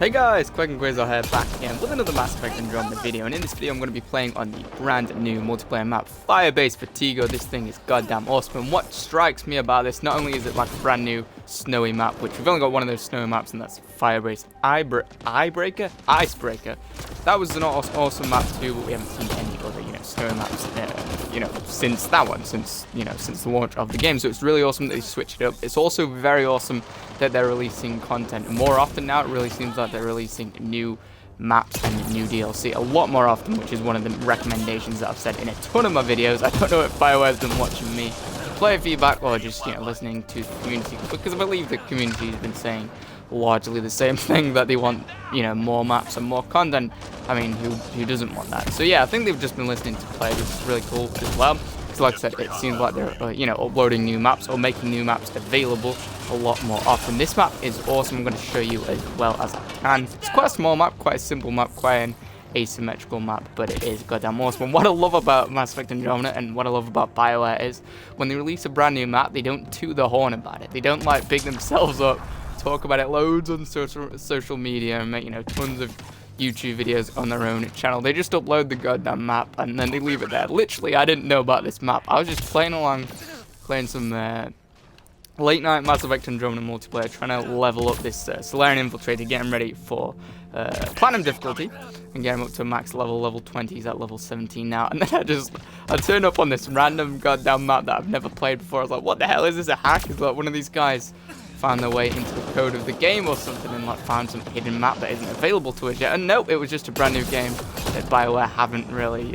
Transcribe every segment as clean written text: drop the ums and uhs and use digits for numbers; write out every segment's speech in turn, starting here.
Hey guys, Quake and Quasar here, back again with another Mass Effect Andromeda video, and in this video I'm going to be playing on the brand new multiplayer map, Firebase VERTIGO. This thing is goddamn awesome, and what strikes me about this, not only is it like a brand new snowy map, which we've only got one of those snowy maps, and that's Firebase Icebreaker. That was an awesome map too, but we haven't seen any other, snowy maps, since that one, since the launch of the game. So it's really awesome that they switched it up. It's also very awesome that they're releasing content more often now. It really seems like they're releasing new maps and new DLC a lot more often, which is one of the recommendations that I've said in a ton of my videos. I don't know if BioWare's been watching me player feedback or just listening to the community, because I believe the community has been saying largely the same thing, that they want more maps and more content. I mean, who doesn't want that? So yeah, I think they've just been listening to players, which is really cool as well. So like I said, it seems like they're uploading new maps or making new maps available a lot more often. This map is awesome. I'm going to show you as well as I can. It's quite a small map, quite a simple map, quite an asymmetrical map, but it is goddamn awesome. And what I love about Mass Effect Andromeda and what I love about BioWare is when they release a brand new map, they don't toot the horn about it. They don't like big themselves up, talk about it loads on social media, and make tons of YouTube videos on their own channel. They just upload the goddamn map and then they leave it there. Literally, I didn't know about this map. I was just playing along, playing some late night Mass Effect Andromeda Multiplayer, trying to level up this Solarian Infiltrator, getting ready for Platinum difficulty, and getting up to max level 20. He's at level 17 now, and then I turned up on this random goddamn map that I've never played before. I was like, what the hell is this, a hack? Is like one of these guys found their way into the code of the game or something and found some hidden map that isn't available to us yet. And nope, it was just a brand new game that BioWare haven't really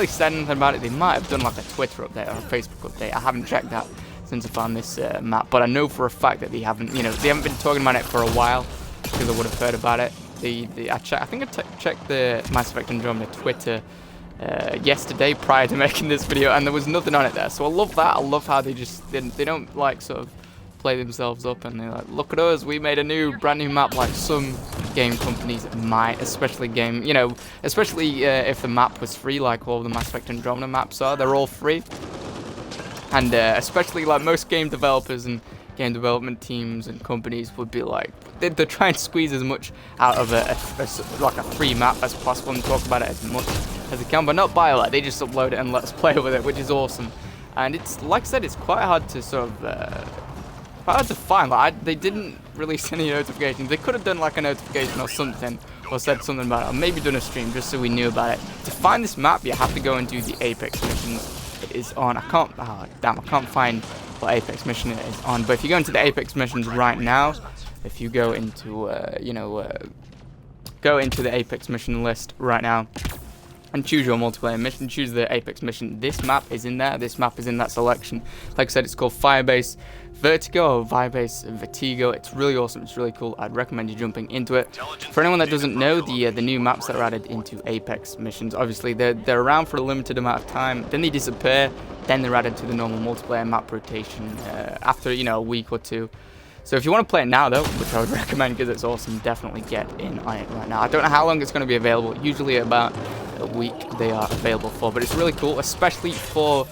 said anything about it. They might have done like a Twitter update or a Facebook update. I haven't checked that since I found this map, but I know for a fact that they haven't been talking about it for a while, because I would have heard about it. I think I checked the Mass Effect Andromeda Twitter yesterday prior to making this video, and there was nothing on it there. So I love that. I love how they don't like sort of play themselves up and they're like, look at us, we made a brand new map, like some game companies might, especially if the map was free, like all the Mass Effect Andromeda maps are. They're all free, and especially like most game developers and game development teams and companies would be like, they're trying to squeeze as much out of a free map as possible and talk about it as much as they can. But not BioWare, they just upload it and let us play with it, which is awesome. And it's, like I said, it's quite hard to sort of hard to find. Like, they didn't release any notifications. They could have done like a notification or something, or said something about it, or maybe done a stream just so we knew about it. To find this map, you have to go and do the Apex missions. It is on. I can't find what Apex mission it is on. But if you go into the Apex missions right now, if you go into the Apex mission list right now and choose your multiplayer mission, choose the Apex mission, this map is in there. This map is in that selection. Like I said, it's called Firebase VERTIGO or Firebase VERTIGO. It's really awesome. It's really cool. I'd recommend you jumping into it. For anyone that doesn't know, the new maps that are added into Apex missions, obviously they're around for a limited amount of time, then they disappear, then they're added to the normal multiplayer map rotation after a week or two. So if you want to play it now though, which I would recommend because it's awesome, definitely get in on it right now. I don't know how long it's going to be available. Usually about a week they are available for, but it's really cool, especially for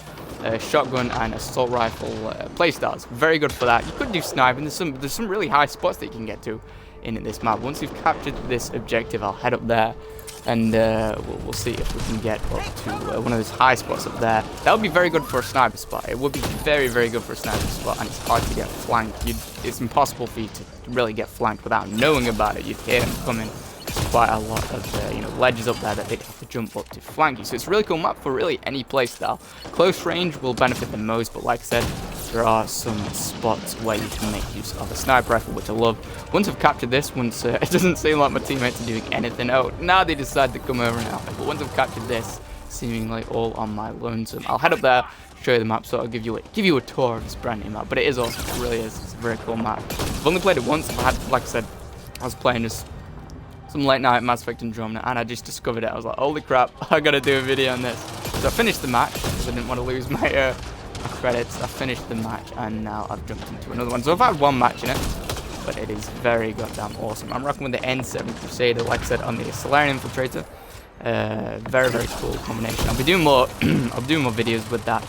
shotgun and assault rifle playstyles. Very good for that. You could do sniping. There's some really high spots that you can get to in this map. Once you've captured this objective, I'll head up there and we'll see if we can get up to one of those high spots up there. That would be very good for a sniper spot. It would be very, very good for a sniper spot, and it's hard to get flanked. It's impossible for you to really get flanked without knowing about it. You'd hear them coming. There's quite a lot of ledges up there that they'd have to jump up to flank you. So it's a really cool map for really any playstyle. Close range will benefit the most, but like I said, there are some spots where you can make use of a sniper rifle, which I love. Once I've captured this, it doesn't seem like my teammates are doing anything. Oh, now they decide to come over and help me. But once I've captured this, seemingly all on my lonesome, I'll head up there, show you the map, so I'll give you a tour of this brand new map. But it is awesome. It really is. It's a very cool map. I've only played it once. Like I said, I was playing just some late night Mass Effect Andromeda, and I just discovered it. I was like, holy crap, I gotta do a video on this. So I finished the match because I didn't want to lose my credits. I finished the match and now I've jumped into another one. So I've had one match in it, but it is very goddamn awesome. I'm rocking with the N7 Crusader, like I said, on the Solarian Infiltrator. Very, very cool combination. I'll be doing more I'll be doing more videos with that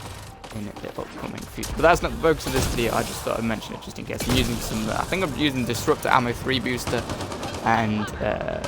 in the upcoming future. But that's not the focus of this video. I just thought I'd mention it just in case. I'm using some, I think I'm using Disruptor Ammo 3 booster, and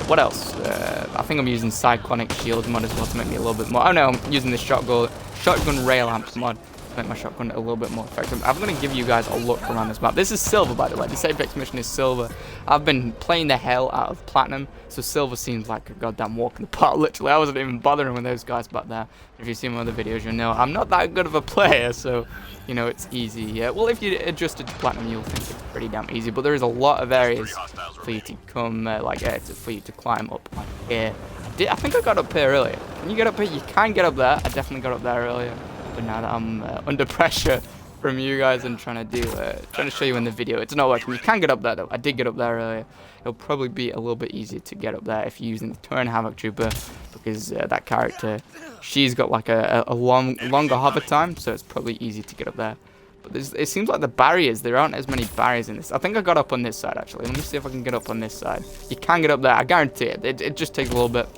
what else? I think I'm using Cyclonic Shield mod as well to make me a little bit more. Oh no, I'm using the shotgun rail amps mod to make my shotgun a little bit more effective. I'm going to give you guys a look around this map. This is silver, by the way. This Apex mission is silver. I've been playing the hell out of platinum, so silver seems like a goddamn walk in the park. Literally, I wasn't even bothering with those guys back there. If you've seen my other videos, you'll know I'm not that good of a player, so you know it's easy. Yeah, well, if you adjust it to platinum, you'll think it's pretty damn easy. But there is a lot of areas for you to come, for you to climb up like here. I think I got up here earlier. Can you get up here? You can get up there. I definitely got up there earlier. But now that I'm under pressure from you guys and trying to show you in the video, it's not working. You can get up there though. I did get up there earlier. It'll probably be a little bit easier to get up there if you're using the Turn Havoc Trooper, because that character, she's got like a longer hover time, so it's probably easy to get up there. But it seems like the barriers, there aren't as many barriers in this. I think I got up on this side actually. Let me see if I can get up on this side. You can get up there. I guarantee it. It just takes a little bit.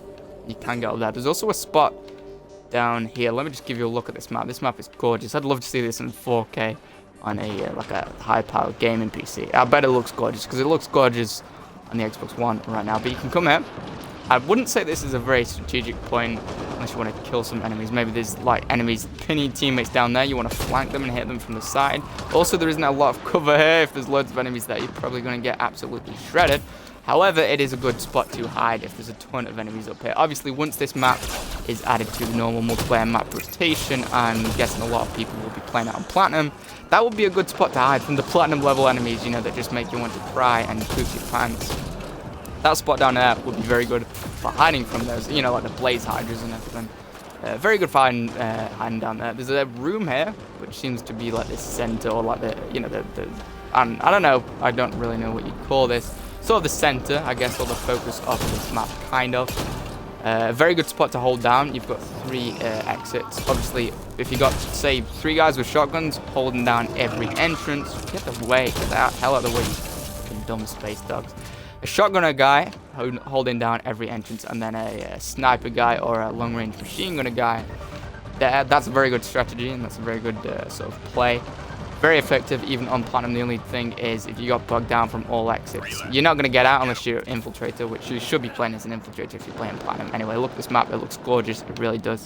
You can get up there. There's also a spot down here. Let me just give you a look at this map. This map is gorgeous. I'd love to see this in 4K on like a high-powered gaming PC. I bet it looks gorgeous because it looks gorgeous on the Xbox One right now. But you can come here. I wouldn't say this is a very strategic point unless you want to kill some enemies. Maybe there's like enemies pinning teammates down there. You want to flank them and hit them from the side. Also, there isn't a lot of cover here. If there's loads of enemies there, you're probably going to get absolutely shredded. However, it is a good spot to hide if there's a ton of enemies up here. Obviously, once this map is added to the normal multiplayer map rotation, I'm guessing a lot of people will be playing it on Platinum, that would be a good spot to hide from the Platinum level enemies, you know, that just make you want to cry and poop your pants. That spot down there would be very good for hiding from those, you know, like the blaze hydras and everything. Very good for hiding down there. There's a room here, which seems to be like the center, or like the, you know, I don't know, I don't really know what you'd call this. Sort of the center, I guess, or the focus of this map, kind of. Very good spot to hold down. You've got 3 exits. Obviously, if you got, say, 3 guys with shotguns holding down every entrance, get the hell out of the way, you fucking dumb space dogs. A shotgunner guy holding down every entrance, and then a sniper guy or a long-range machine gunner guy. That's a very good strategy, and that's a very good sort of play. Very effective even on Platinum. The only thing is, if you got bogged down from all exits, you're not going to get out unless you're an infiltrator, which you should be playing as an infiltrator if you're playing Platinum. Anyway, look at this map. It looks gorgeous. It really does.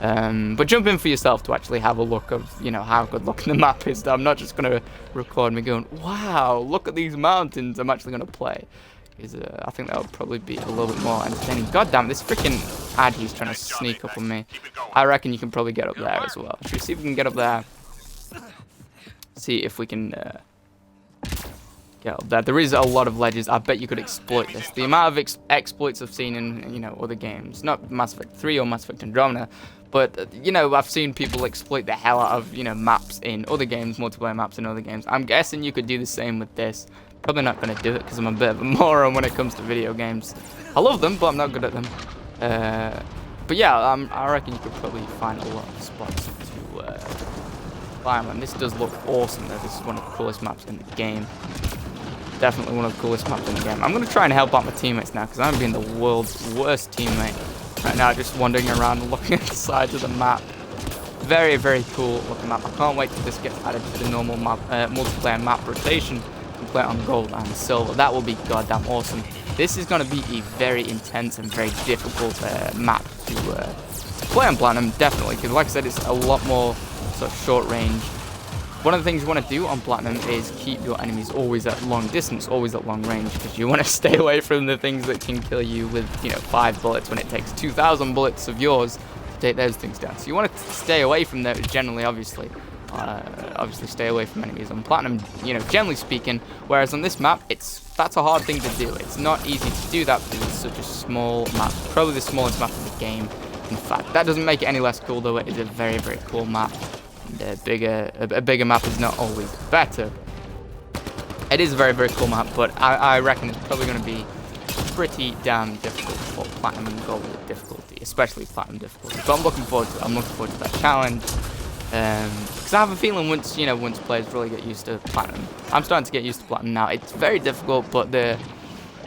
But jump in for yourself to actually have a look of, you know, how good looking the map is. I'm not just going to record me going, wow, look at these mountains. I'm actually going to play. Because I think that would probably be a little bit more entertaining. God damn, this freaking Addy's trying to sneak up on me. I reckon you can probably get up there as well. Should we see if we can get up there? See if we can get up there. There is a lot of ledges. I bet you could exploit this. The amount of exploits I've seen in, you know, other games, not Mass Effect 3 or Mass Effect Andromeda, but you know, I've seen people exploit the hell out of, you know, maps in other games, multiplayer maps in other games. I'm guessing you could do the same with this. Probably not going to do it because I'm a bit of a moron when it comes to video games. I love them, but I'm not good at them. But yeah, I reckon you could probably find a lot of spots to and this does look awesome though. This is one of the coolest maps in the game. Definitely one of the coolest maps in the game. I'm going to try and help out my teammates now because I'm being the world's worst teammate right now, just wandering around looking at the sides of the map. Very, very cool looking map. I can't wait till this gets added to the normal map, multiplayer map rotation and play it on gold and silver. That will be goddamn awesome. This is going to be a very intense and very difficult map to play on Platinum, definitely, because like I said, it's a lot more sort of short range. One of the things you want to do on Platinum is keep your enemies always at long distance, always at long range, because you want to stay away from the things that can kill you with, you know, 5 bullets when it takes 2,000 bullets of yours to take those things down. So you want to stay away from those generally, obviously stay away from enemies on Platinum, you know, generally speaking, whereas on this map, that's a hard thing to do. It's not easy to do that because it's such a small map, probably the smallest map in the game. In fact, that doesn't make it any less cool, though. It is a very, very cool map. A bigger map is not always better. It is a very, very cool map, but I reckon it's probably going to be pretty damn difficult for Platinum and Gold difficulty, especially Platinum difficulty. But I'm looking forward to it. I'm looking forward to that challenge. Because I have a feeling once players really get used to Platinum, I'm starting to get used to Platinum now. It's very difficult, but the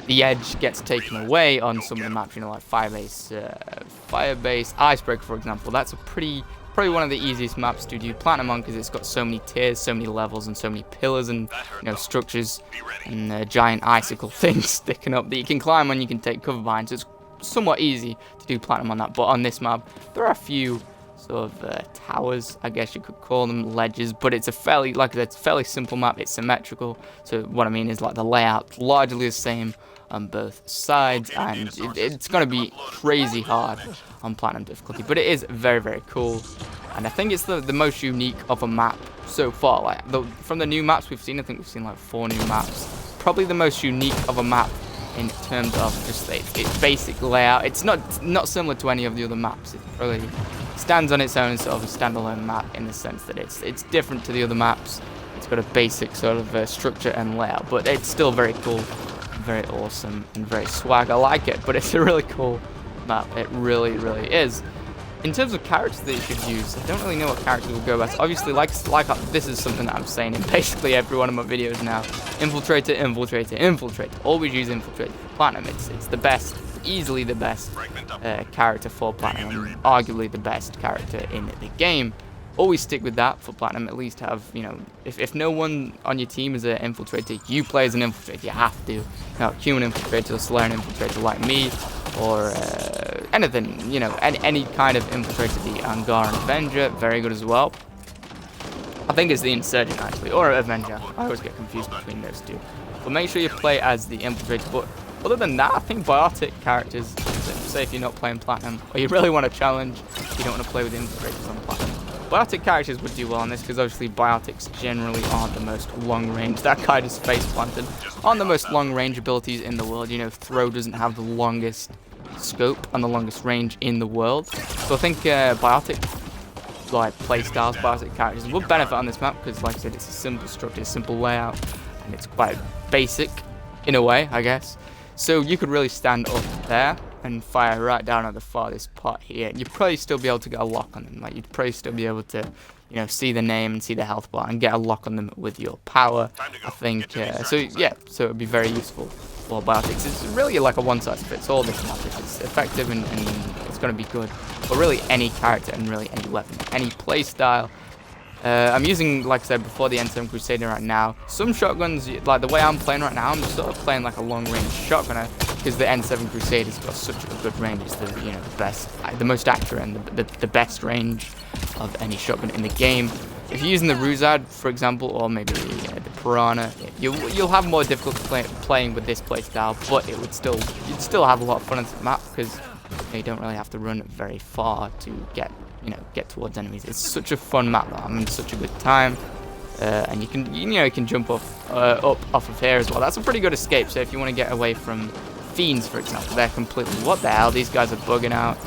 edge gets taken away on some of the maps, you know, like Firebase Icebreaker, for example. That's a pretty Probably one of the easiest maps to do Platinum on because it's got so many tiers, so many levels, and so many pillars and structures and giant icicle things sticking up that you can climb on, you can take cover behind. So it's somewhat easy to do Platinum on that. But on this map, there are a few sort of towers, I guess you could call them, ledges, but it's a fairly, like I said, it's a fairly simple map. It's symmetrical, so what I mean is like the layout largely the same on both sides, and it's going to be crazy hard on Platinum difficulty, but it is very, very cool, and I think it's the most unique of a map so far. Like from the new maps we've seen, I think we've seen like 4 new maps, probably the most unique of a map in terms of just its basic layout. It's not similar to any of the other maps. It really stands on its own, sort of a standalone map, in the sense that it's different to the other maps. It's got a basic sort of structure and layout, but it's still very cool, very awesome, and very swag. I like it, but it's a really cool map. It really, really is. In terms of characters that you should use, I don't really know what characters will go best. Obviously, like this is something that I'm saying in basically every one of my videos now. Infiltrator, infiltrator, infiltrator. Always use infiltrator for Platinum. It's the best, easily the best character for Platinum, and arguably the best character in the game. Always stick with that for Platinum. At least have, if no one on your team is an infiltrator, you play as an infiltrator. You have to. Human infiltrator, Solarian infiltrator like me, or anything, any kind of infiltrator. The Angaran Avenger, very good as well. I think it's the Insurgent actually, or Avenger. I always get confused between those two. But make sure you play as the infiltrator. But other than that, I think biotic characters, say if you're not playing Platinum, or you really want to challenge, you don't want to play with infiltrators on Platinum. Biotic characters would do well on this because obviously biotics generally aren't the most long range. That guy just face planted. Aren't the most long range abilities in the world. Throw doesn't have the longest scope and the longest range in the world. So I think biotic playstyles, biotic characters would benefit on this map because, like I said, it's a simple structure, a simple layout, and it's quite basic in a way, I guess. So you could really stand up there and fire right down at the farthest part here. You'd probably still be able to get a lock on them. Like, you'd probably still be able to, see the name and see the health bar and get a lock on them with your power, I think. So it would be very useful for biotics. It's really like a one-size-fits-all this map. It's effective and it's going to be good for really any character and really any weapon, any playstyle. I'm using, like I said before, the N7 Crusader right now. Some shotguns, like the way I'm playing right now, I'm sort of playing like a long-range shotgunner because the N7 Crusader's got such a good range. It's the best, the most accurate, and the best range of any shotgun in the game. If you're using the Ruzad, for example, or maybe the Piranha, you'll have more difficulty playing with this playstyle, but you'd still have a lot of fun on this map because you don't really have to run very far to get towards enemies. It's such a fun map. I'm in such a good time, and you can jump up off of here as well. That's a pretty good escape. So if you want to get away from Fiends, for example, they're completely, what the hell? These guys are bugging out.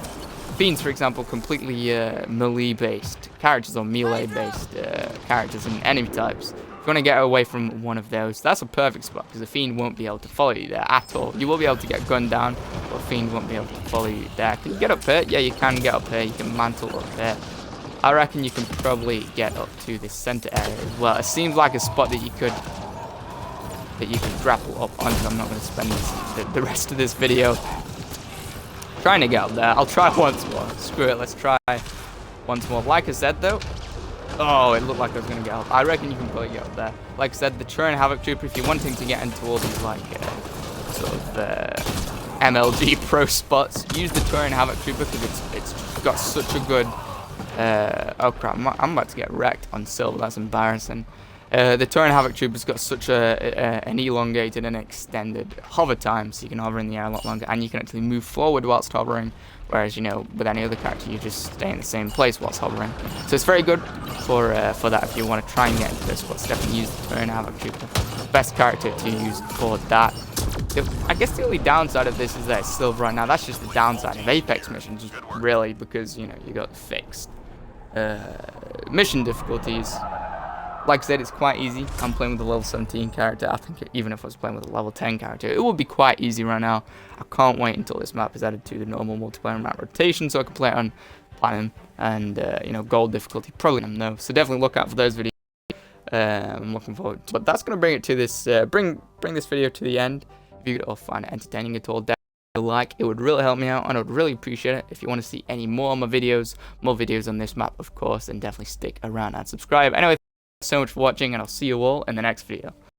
Fiends, for example, completely melee-based characters or melee-based characters and enemy types. If you want to get away from one of those, that's a perfect spot because the Fiend won't be able to follow you there at all. You will be able to get gunned down, but Fiend won't be able to follow you there. Can you get up here? Yeah, you can get up here. You can mantle up here. I reckon you can probably get up to this center area as well. It seems like a spot that you could grapple up onto. I'm not going to spend the rest of this video trying to get up there. I'll try once more. Screw it, let's try once more. Like I said though, oh, it looked like I was going to get up. I reckon you can probably get up there. Like I said, the Turin Havoc Trooper, if you're wanting to get into all these like sort of MLG pro spots, use the Turin Havoc Trooper because it's got such a good oh crap, I'm about to get wrecked on silver. That's embarrassing. The Turin Havoc Trooper's got such an elongated and extended hover time, so you can hover in the air a lot longer, and you can actually move forward whilst hovering, whereas, with any other character, you just stay in the same place whilst hovering. So it's very good for that if you want to try and get into those spots. Definitely use the Turin Havoc Trooper. Best character to use for that. I guess the only downside of this is that it's silver right now. That's just the downside of Apex missions, really, because, you got fixed mission difficulties. Like I said, it's quite easy. I'm playing with a level 17 character. I think even if I was playing with a level 10 character, it would be quite easy right now. I can't wait until this map is added to the normal multiplayer map rotation so I can play it on Platinum and, gold difficulty. Probably no. So definitely look out for those videos. I'm looking forward. But that's going to bring it to this, bring this video to the end. If you could all find it entertaining at all, a like. It would really help me out, and I would really appreciate it. If you want to see any more of my videos, more videos on this map, of course, then definitely stick around and subscribe. Anyway, thanks so much for watching, and I'll see you all in the next video.